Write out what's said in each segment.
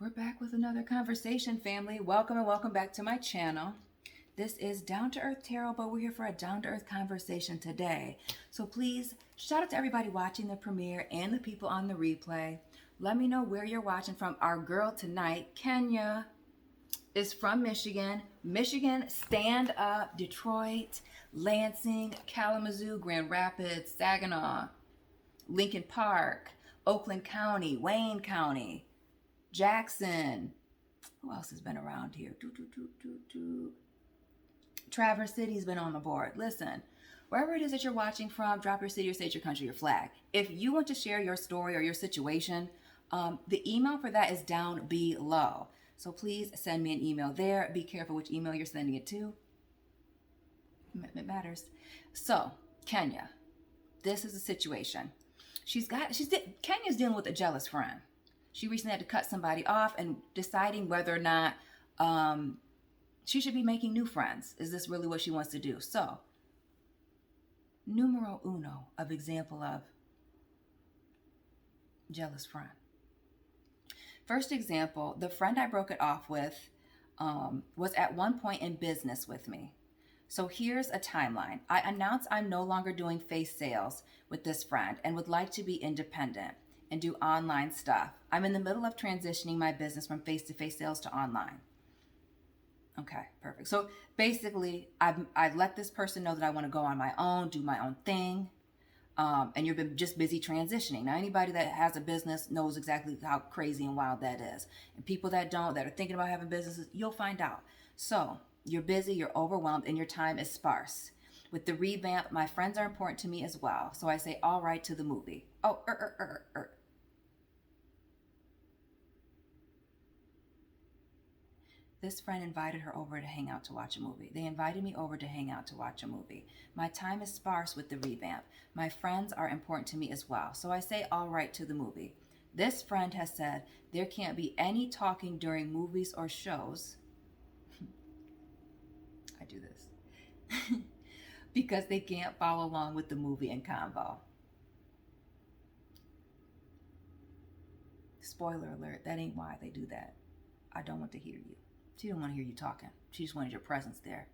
We're back with another conversation, family. Welcome and welcome back to my channel. This is Down to Earth Tarot, but we're here for a down to earth conversation today. So please, shout out to everybody watching the premiere and the people on the replay. Let me know where you're watching from. Our girl tonight, Kenya, is from Michigan. Michigan, stand up. Detroit, Lansing, Kalamazoo, Grand Rapids, Saginaw, Lincoln Park, Oakland County, Wayne County, Jackson. Who else has been around here? Traverse City's been on the board. Listen, wherever it is that you're watching from, drop your city, your state, your country, your flag. If you want to share your story or your situation, the email for that is down below. So please send me an email there. Be careful which email you're sending it to. It matters. So, Kenya, this is a situation. Kenya's dealing with a jealous friend. She recently had to cut somebody off and deciding whether or not she should be making new friends. Is this really what she wants to do? So, numero uno of example of jealous friend. First example, the friend I broke it off with was at one point in business with me. So here's a timeline. I announced I'm no longer doing face sales with this friend and would like to be independent and do online stuff. I'm in the middle of transitioning my business from face-to-face sales to online. Okay, perfect. So basically, I've let this person know that I want to go on my own, do my own thing, and you've been just busy transitioning. Now, anybody that has a business knows exactly how crazy and wild that is. And people that don't, that are thinking about having businesses, you'll find out. So you're busy, you're overwhelmed, and your time is sparse. With the revamp, my friends are important to me as well. So I say, all right to the movie. Oh, This friend invited her over to hang out to watch a movie. They invited me over to hang out to watch a movie. My time is sparse with the revamp. My friends are important to me as well. So I say all right to the movie. This friend has said there can't be any talking during movies or shows. I do this. Because they can't follow along with the movie and convo. Spoiler alert, that ain't why they do that. I don't want to hear you. She didn't want to hear you talking. She just wanted your presence there.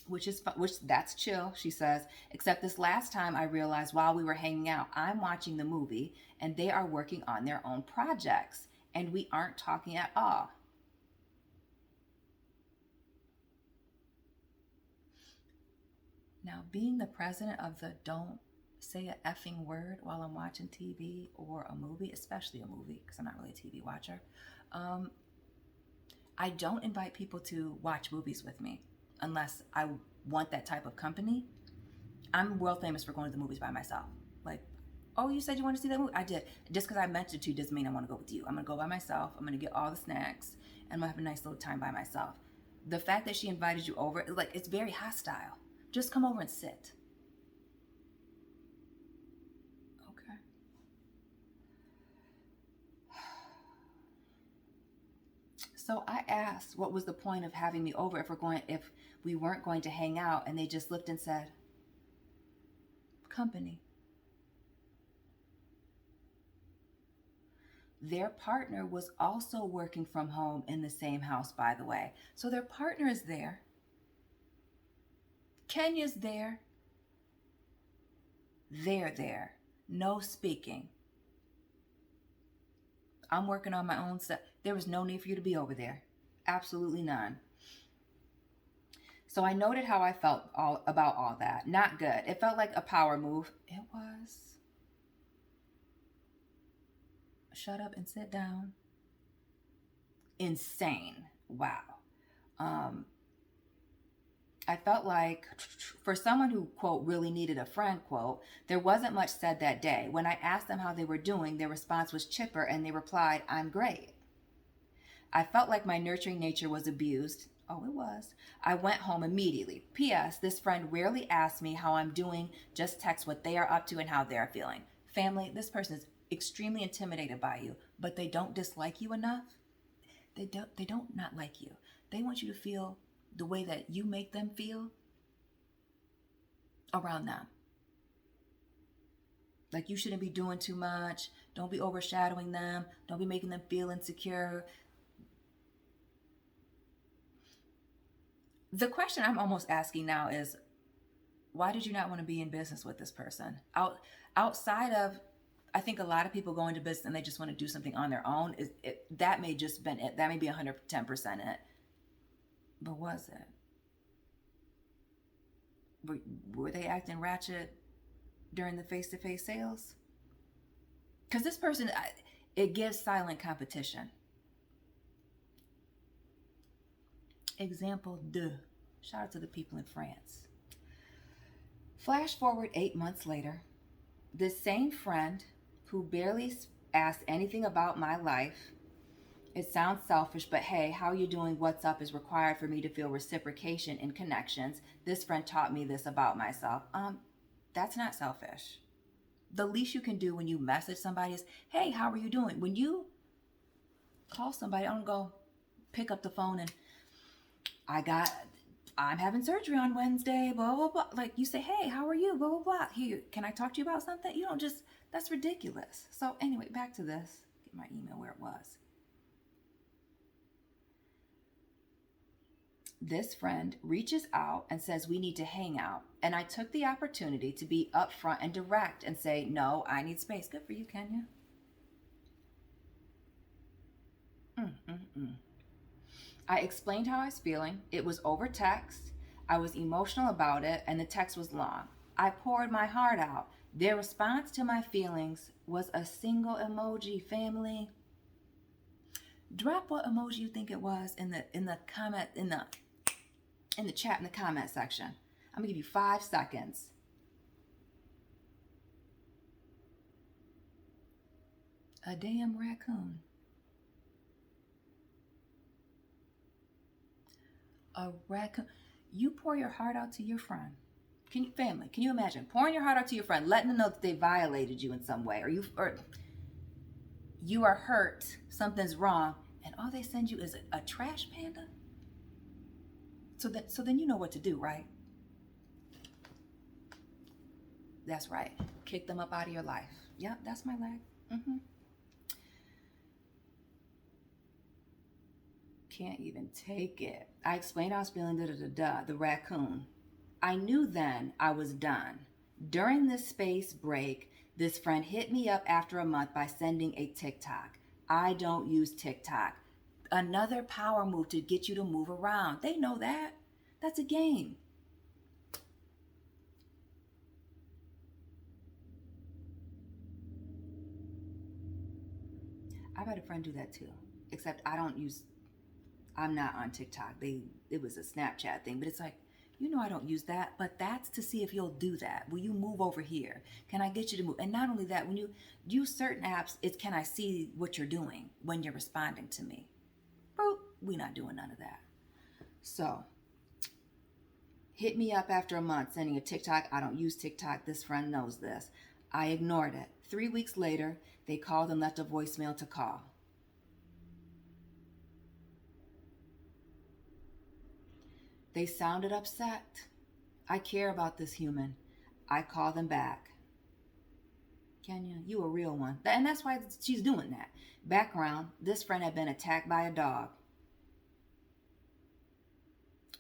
Which that's chill, she says. Except this last time I realized while we were hanging out, I'm watching the movie and they are working on their own projects and we aren't talking at all. Now, being the president of the don't say a effing word while I'm watching TV or a movie, especially a movie, because I'm not really a TV watcher, I don't invite people to watch movies with me unless I want that type of company. I'm world famous for going to the movies by myself. Like, oh, you said you want to see that movie? I did. Just because I mentioned to doesn't mean I want to go with you. I'm going to go by myself. I'm going to get all the snacks and I'm going to have a nice little time by myself. The fact that she invited you over, it's very hostile. Just come over and sit. Okay. So I asked what was the point of having me over if we weren't going to hang out, and they just looked and said, company. Their partner was also working from home in the same house, by the way. So their partner is there. Kenya's there. They're there. No speaking. I'm working on my own stuff. There was no need for you to be over there. Absolutely none. So I noted how I felt about all that. Not good. It felt like a power move. It was. Shut up and sit down. Insane. Wow. I felt like for someone who, quote, really needed a friend, quote, there wasn't much said that day. When I asked them how they were doing, their response was chipper and they replied, I'm great. I felt like my nurturing nature was abused. Oh, it was. I went home immediately. P.S. This friend rarely asks me how I'm doing, just text what they are up to and how they're feeling. Family, this person is extremely intimidated by you, but they don't dislike you enough. They don't not like you. They want you to feel the way that you make them feel around them. Like, you shouldn't be doing too much. Don't be overshadowing them. Don't be making them feel insecure. The question I'm almost asking now is, why did you not want to be in business with this person? Outside of, I think a lot of people go into business and they just want to do something on their own. That may just been it. That may be 110% it. But was it? Were they acting ratchet during the face-to-face sales? Because this person, it gives silent competition. Example 2. Shout out to the people in France. Flash forward 8 months later. This same friend who barely asked anything about my life. It sounds selfish, but hey, how you doing? What's up is required for me to feel reciprocation in connections. This friend taught me this about myself. That's not selfish. The least you can do when you message somebody is, hey, how are you doing? When you call somebody, I don't go pick up the phone and I'm having surgery on Wednesday, blah, blah, blah. Like, you say, hey, how are you? Blah, blah, blah. Here, can I talk to you about something? You don't just, that's ridiculous. So anyway, back to this. Get my email where it was. This friend reaches out and says we need to hang out. And I took the opportunity to be upfront and direct and say, no, I need space. Good for you, Kenya. I explained how I was feeling. It was over text. I was emotional about it, and the text was long. I poured my heart out. Their response to my feelings was a single emoji, family. Drop what emoji you think it was in the comment, in the chat, in the comment section. I'm gonna give you 5 seconds. A damn raccoon. A raccoon. You pour your heart out to your friend. Can you imagine pouring your heart out to your friend, letting them know that they violated you in some way, or you are hurt, something's wrong, and all they send you is a trash panda? So then you know what to do, right? That's right. Kick them up out of your life. Yep, that's my leg. Can't even take it. I explained I was feeling the raccoon. I knew then I was done. During this space break, this friend hit me up after a month by sending a TikTok. I don't use TikTok. Another power move to get you to move around. They know that. That's a game. I've had a friend do that too. Except I'm not on TikTok. It was a Snapchat thing, but it's like, I don't use that, but that's to see if you'll do that. Will you move over here? Can I get you to move? And not only that, when you use certain apps, it's can I see what you're doing when you're responding to me? Bro, we're not doing none of that. So, hit me up after a month sending a TikTok. I don't use TikTok. This friend knows this. I ignored it. 3 weeks later, they called and left a voicemail to call. They sounded upset. I care about this human. I call them back. Kenya, you a real one. And that's why she's doing that. Background, this friend had been attacked by a dog.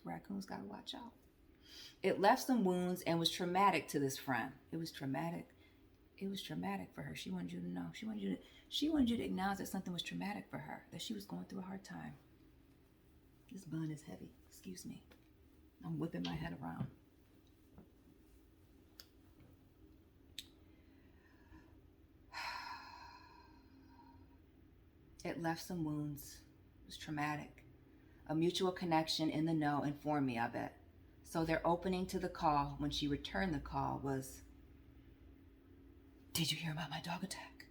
Raccoons gotta watch out. It left some wounds and was traumatic to this friend. It was traumatic. It was traumatic for her. She wanted you to know. She wanted you to acknowledge that something was traumatic for her, that she was going through a hard time. This bun is heavy. Excuse me. I'm whipping my head around. It left some wounds. It was traumatic. A mutual connection in the know informed me of it. So their opening to the call when she returned the call was, did you hear about my dog attack?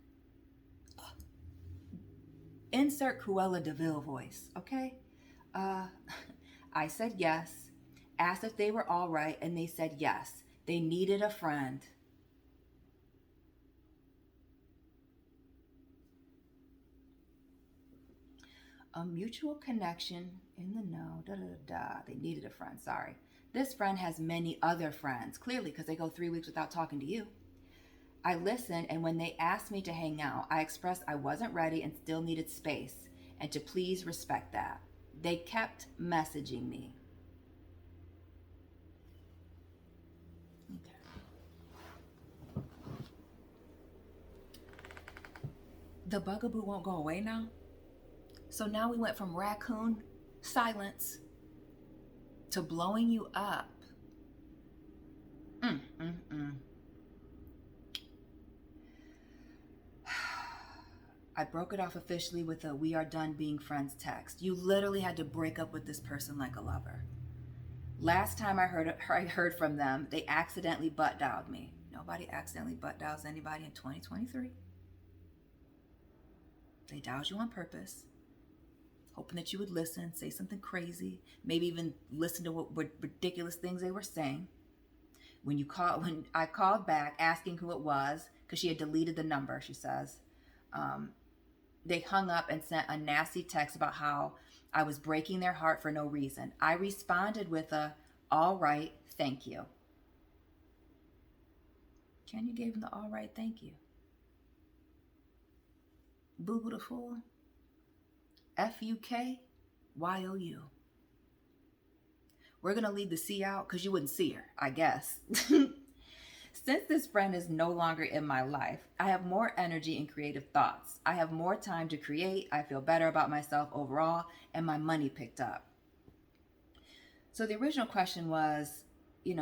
Insert Cruella de Vil voice, okay? I said yes. Asked if they were all right, and they said yes. They needed a friend. A mutual connection in the know. They needed a friend. Sorry. This friend has many other friends, clearly, because they go 3 weeks without talking to you. I listened, and when they asked me to hang out, I expressed I wasn't ready and still needed space, and to please respect that. They kept messaging me. Okay. The bugaboo won't go away now. So now we went from raccoon silence to blowing you up. Mm, mm, mm. I broke it off officially with a "we are done being friends" text. You literally had to break up with this person like a lover. Last time I heard from them, they accidentally butt dialed me. Nobody accidentally butt dials anybody in 2023. They dialed you on purpose, hoping that you would listen, say something crazy, maybe even listen to what ridiculous things they were saying. When I called back asking who it was, because she had deleted the number, she says, they hung up and sent a nasty text about how I was breaking their heart for no reason. I responded with a, "All right, thank you." Can you give him the "all right, thank you"? Boo boo the fool. FUKYOU. We're going to leave the C out because you wouldn't see her, I guess. Since this friend is no longer in my life, I have more energy and creative thoughts. I have more time to create. I feel better about myself overall, and my money picked up. So the original question was,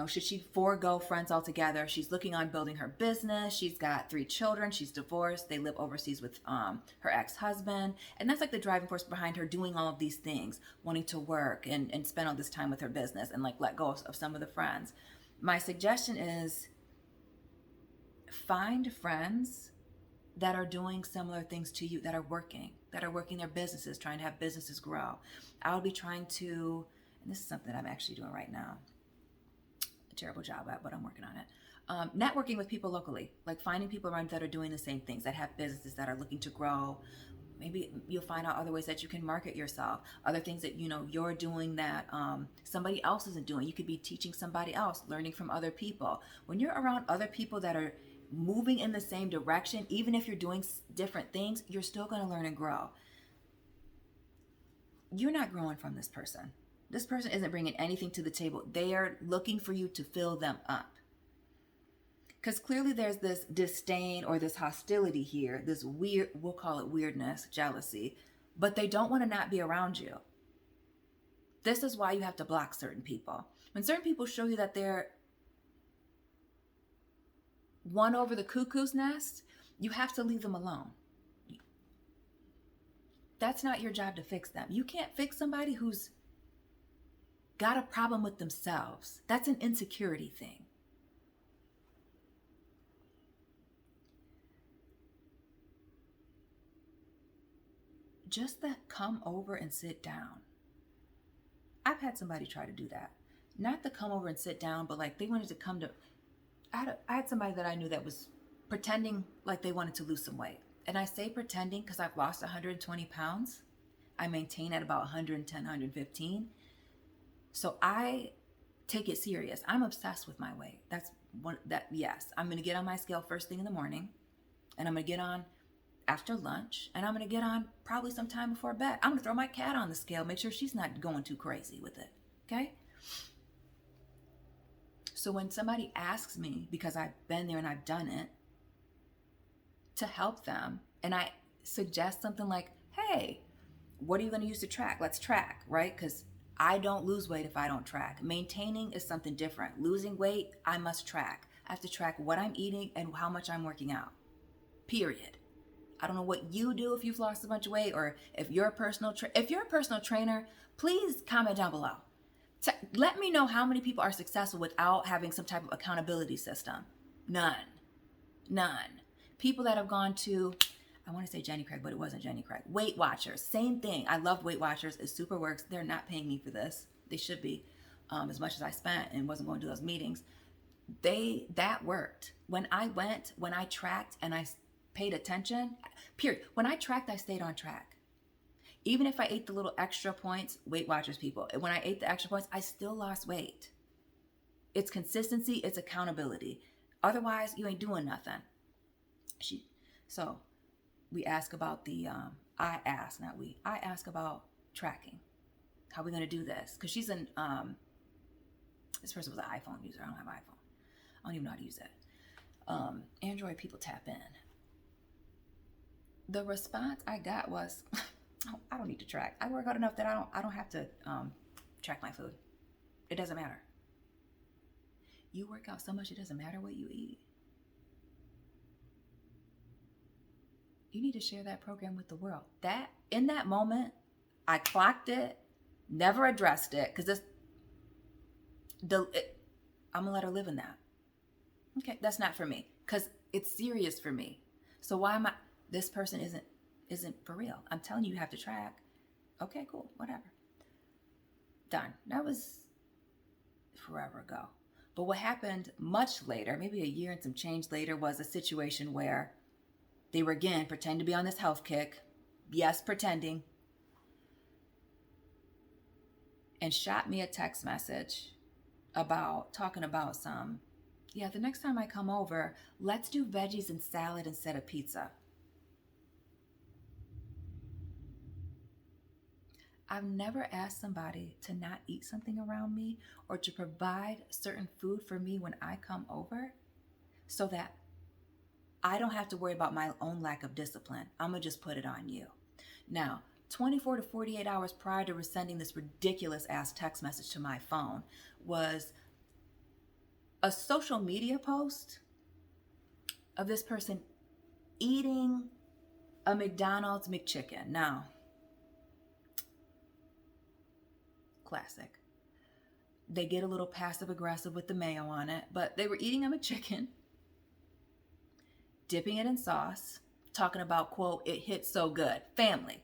should she forego friends altogether? She's looking on building her business. She's got 3 children. She's divorced. They live overseas with her ex-husband. And that's like the driving force behind her doing all of these things, wanting to work and spend all this time with her business and like let go of some of the friends. My suggestion is find friends that are doing similar things to you, that are working their businesses, trying to have businesses grow. I'll be trying to, and this is something I'm actually doing right now, a terrible job at, but I'm working on it. Networking with people locally, like finding people around that are doing the same things, that have businesses that are looking to grow. Maybe you'll find out other ways that you can market yourself, other things that you're doing that somebody else isn't doing. You could be teaching somebody else, learning from other people. When you're around other people that are moving in the same direction, even if you're doing different things, you're still going to learn and grow. You're not growing from this person. This person isn't bringing anything to the table. They are looking for you to fill them up. Because clearly there's this disdain or this hostility here, this weird, we'll call it weirdness, jealousy, but they don't want to not be around you. This is why you have to block certain people. When certain people show you that they're one over the cuckoo's nest, you have to leave them alone. That's not your job to fix them. You can't fix somebody who's got a problem with themselves. That's an insecurity thing. Just that come over and sit down. I've had somebody try to do that. Not to come over and sit down, but like they wanted to come to, I had somebody that I knew that was pretending like they wanted to lose some weight. And I say pretending because I've lost 120 pounds. I maintain at about 110, 115. So I take it serious. I'm obsessed with my weight. Yes. I'm going to get on my scale first thing in the morning, and I'm going to get on after lunch, and I'm going to get on probably sometime before bed. I'm going to throw my cat on the scale, make sure she's not going too crazy with it. Okay? So when somebody asks me, because I've been there and I've done it, to help them, and I suggest something like, hey, what are you going to use to track? Let's track, right? Because I don't lose weight if I don't track. Maintaining is something different. Losing weight, I must track. I have to track what I'm eating and how much I'm working out. Period. I don't know what you do if you've lost a bunch of weight, or if you're a personal trainer, please comment down below. Let me know how many people are successful without having some type of accountability system. None. People that have gone to, I want to say Jenny Craig, but it wasn't Jenny Craig. Weight Watchers, same thing. I love Weight Watchers. It super works. They're not paying me for this. They should be, as much as I spent and wasn't going to those meetings. That worked. When I tracked and I paid attention, period. When I tracked, I stayed on track. Even if I ate the little extra points, Weight Watchers people, when I ate the extra points, I still lost weight. It's consistency, it's accountability. Otherwise, you ain't doing nothing. She, so we ask about I ask about tracking. How are we going to do this? Because this person was an iPhone user. I don't have an iPhone. I don't even know how to use it. Android people tap in. The response I got was, I don't need to track. I work out enough that I don't have to track my food. It doesn't matter. You work out so much it doesn't matter what you eat. You need to share that program with the world. That in that moment, I clocked it, never addressed it, because I'm gonna let her live in that. Okay, that's not for me, because it's serious for me. So why am I? This person isn't for real. I'm telling you, you have to track. Okay, cool, whatever. Done. That was forever ago. But what happened much later, maybe a year and some change later, was a situation where they were again pretending to be on this health kick. Yes, pretending. And shot me a text message talking about the next time I come over, let's do veggies and salad instead of pizza. I've never asked somebody to not eat something around me or to provide certain food for me when I come over so that I don't have to worry about my own lack of discipline. I'm going to just put it on you. Now, 24 to 48 hours prior to sending this ridiculous ass text message to my phone was a social media post of this person eating a McDonald's McChicken. Now, classic. They get a little passive aggressive with the mayo on it, but they were eating a McChicken, dipping it in sauce, talking about, quote, it hit so good. Family.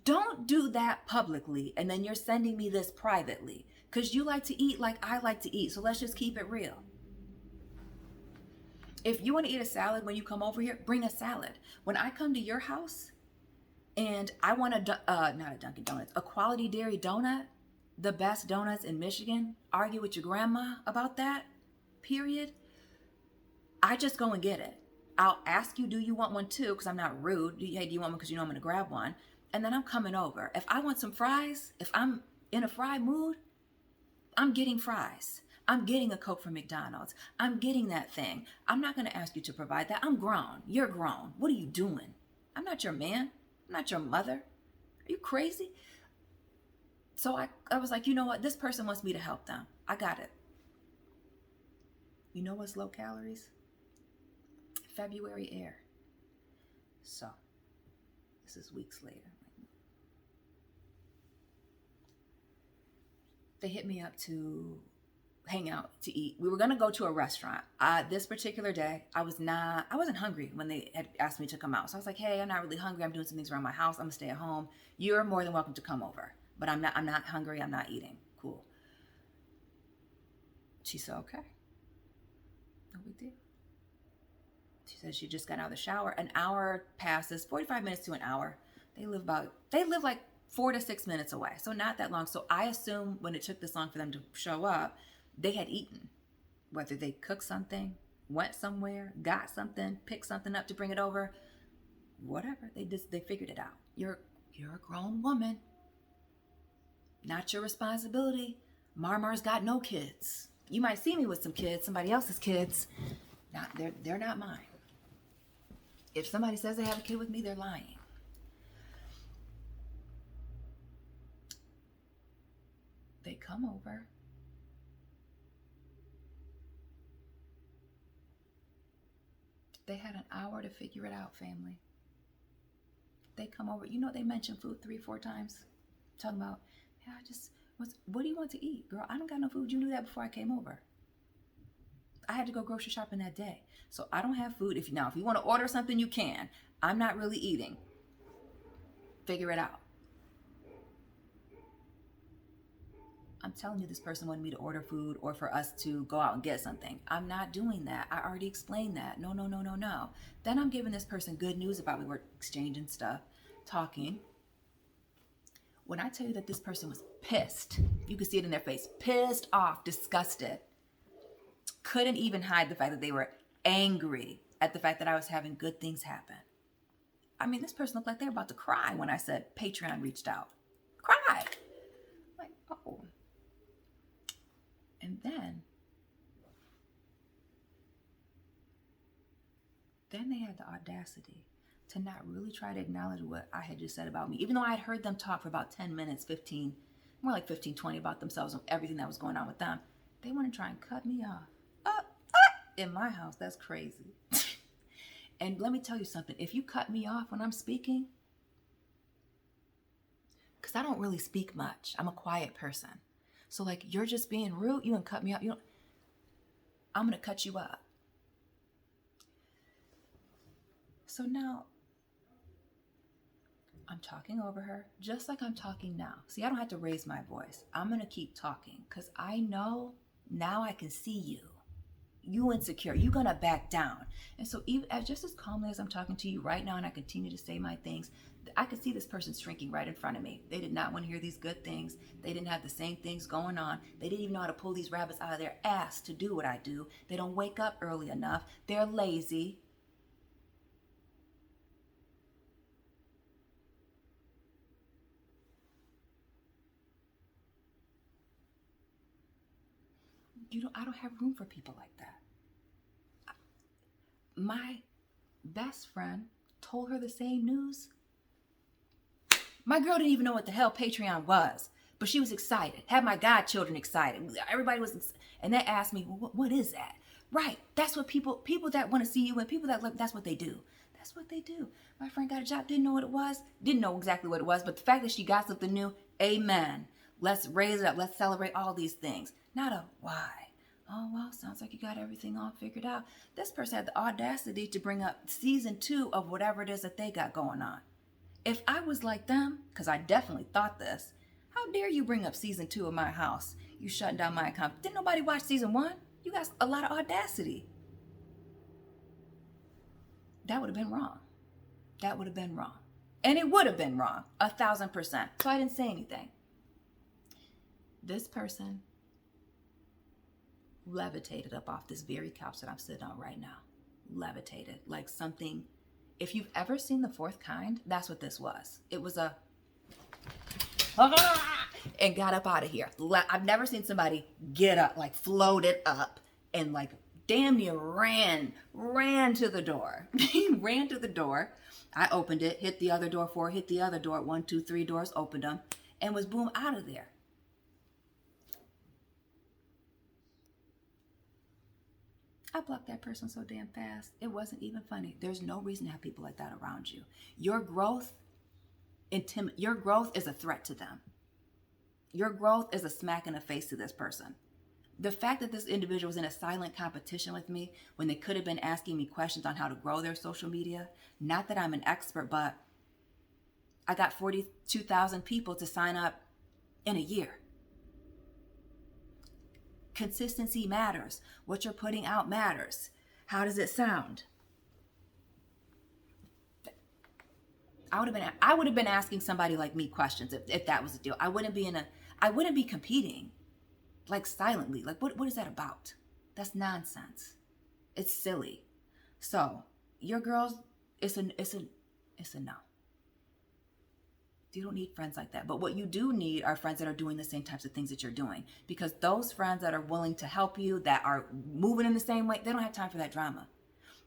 Don't do that publicly and then you're sending me this privately because you like to eat like I like to eat. So let's just keep it real. If you want to eat a salad when you come over here, bring a salad. When I come to your house and I want not a Dunkin' Donuts, a Quality Dairy donut, the best donuts in Michigan, argue with your grandma about that, period. I just go and get it. I'll ask you, do you want one too? Because I'm not rude. Hey, do you want one? Because you know I'm going to grab one. And then I'm coming over. If I want some fries, if I'm in a fry mood, I'm getting fries. I'm getting a Coke from McDonald's. I'm getting that thing. I'm not going to ask you to provide that. I'm grown. You're grown. What are you doing? I'm not your man. I'm not your mother. Are you crazy? So I was like, you know what? This person wants me to help them. I got it. You know what's low calories? February air. So, this is weeks later. They hit me up to hang out, to eat. We were going to go to a restaurant. This particular day, I wasn't hungry when they had asked me to come out. So I was like, hey, I'm not really hungry. I'm doing some things around my house. I'm going to stay at home. You're more than welcome to come over. But I'm not hungry. I'm not eating. Cool. She said, okay. No big deal. She said she just got out of the shower. An hour passes, 45 minutes to an hour. They live like 4 to 6 minutes away. So not that long. So I assume when it took this long for them to show up, they had eaten. Whether they cooked something, went somewhere, got something, picked something up to bring it over, whatever. They figured it out. You're a grown woman. Not your responsibility. Marmar's got no kids. You might see me with some kids, somebody else's kids. They're not mine. If somebody says they have a kid with me, they're lying. They come over. They had an hour to figure it out, family. They come over. You know, they mentioned food 3-4 times. Talking about, what do you want to eat? Girl, I don't got no food. You knew that before I came over. I had to go grocery shopping that day. So I don't have food. If you want to order something, you can. I'm not really eating. Figure it out. I'm telling you, this person wanted me to order food or for us to go out and get something. I'm not doing that. I already explained that. No. Then I'm giving this person good news about we were exchanging stuff, talking. When I tell you that this person was pissed, you could see it in their face, pissed off, disgusted, couldn't even hide the fact that they were angry at the fact that I was having good things happen. I mean, this person looked like they were about to cry when I said Patreon reached out. Cried. Like, oh. And then they had the audacity to not really try to acknowledge what I had just said about me. Even though I had heard them talk for about 10 minutes, 15, more like 15, 20 about themselves and everything that was going on with them. They want to try and cut me off. In my house, that's crazy. And let me tell you something. If you cut me off when I'm speaking, because I don't really speak much. I'm a quiet person. So like, you're just being rude. You can cut me off. I'm going to cut you up. So now I'm talking over her just like I'm talking now. See, I don't have to raise my voice. I'm going to keep talking because I know now I can see you. You insecure. You're going to back down. And so even just as calmly as I'm talking to you right now and I continue to say my things, I could see this person shrinking right in front of me. They did not want to hear these good things. They didn't have the same things going on. They didn't even know how to pull these rabbits out of their ass to do what I do. They don't wake up early enough. They're lazy. I don't have room for people like that. My best friend told her the same news. My girl didn't even know what the hell Patreon was, but she was excited. Had my godchildren excited. Everybody was, and they asked me, well, what is that? Right, that's what people that want to see you and people that look, that's what they do. That's what they do. My friend got a job, didn't know what it was, didn't know exactly what it was, but the fact that she got something new, amen. Let's raise it up. Let's celebrate all these things. Not a why. Oh, well, sounds like you got everything all figured out. This person had the audacity to bring up season 2 of whatever it is that they got going on. If I was like them, because I definitely thought this, how dare you bring up season 2 of my house? You shutting down my account. Didn't nobody watch season 1? You got a lot of audacity. That would have been wrong. That would have been wrong. And it would have been wrong, 1,000%. So I didn't say anything. This person levitated up off this very couch that I'm sitting on right now. Levitated like something. If you've ever seen The Fourth Kind, that's what this was. It was a and got up out of here. I've never seen somebody get up, like floated up and like damn near ran to the door. He ran to the door. I opened it, hit the other door, 4, hit the other door, 1, 2, 3 doors, opened them, and was boom out of there. I blocked that person so damn fast. It wasn't even funny. There's no reason to have people like that around you. Your growth is a threat to them. Your growth is a smack in the face to this person. The fact that this individual was in a silent competition with me when they could have been asking me questions on how to grow their social media, not that I'm an expert, but I got 42,000 people to sign up in a year. Consistency matters. What you're putting out matters. How does it sound? I would have been asking somebody like me questions if that was the deal. I wouldn't be competing like silently. Like what is that about? That's nonsense. It's silly. So your girls, it's a no. You don't need friends like that. But what you do need are friends that are doing the same types of things that you're doing. Because those friends that are willing to help you, that are moving in the same way, they don't have time for that drama.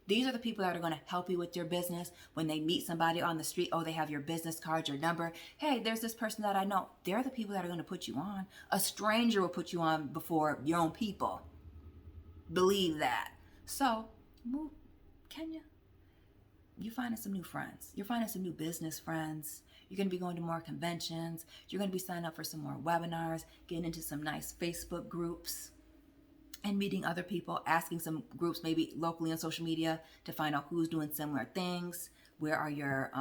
These are the people that are going to help you with your business. When they meet somebody on the street, oh, they have your business card, your number. Hey, there's this person that I know. They're the people that are going to put you on. A stranger will put you on before your own people. Believe that. So, move, Kenya. You're finding some new friends. You're finding some new business friends. You're going to be going to more conventions. You're going to be signing up for some more webinars, getting into some nice Facebook groups, and meeting other people, asking some groups maybe locally on social media to find out who's doing similar things. Where are your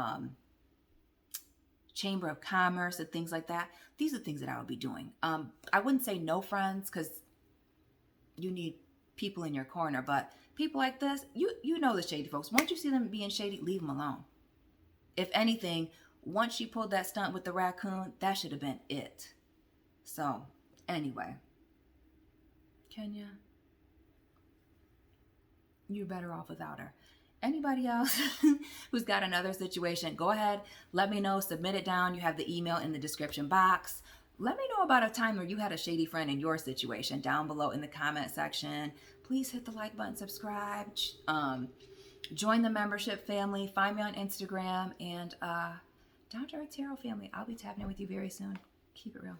chamber of commerce and things like that? These are things that I would be doing. I wouldn't say no friends because you need people in your corner, but people like this, you know the shady folks. Once you see them being shady, leave them alone. If anything, once she pulled that stunt with the raccoon, that should have been it. So, anyway. Kenya, You're better off without her. Anybody else who's got another situation, go ahead, let me know, submit it down. You have the email in the description box. Let me know about a time where you had a shady friend in your situation down below in the comment section. Please hit the like button, subscribe, join the membership family, find me on Instagram, and Down to Earth Tarot family. I'll be tapping in with you very soon. Keep it real.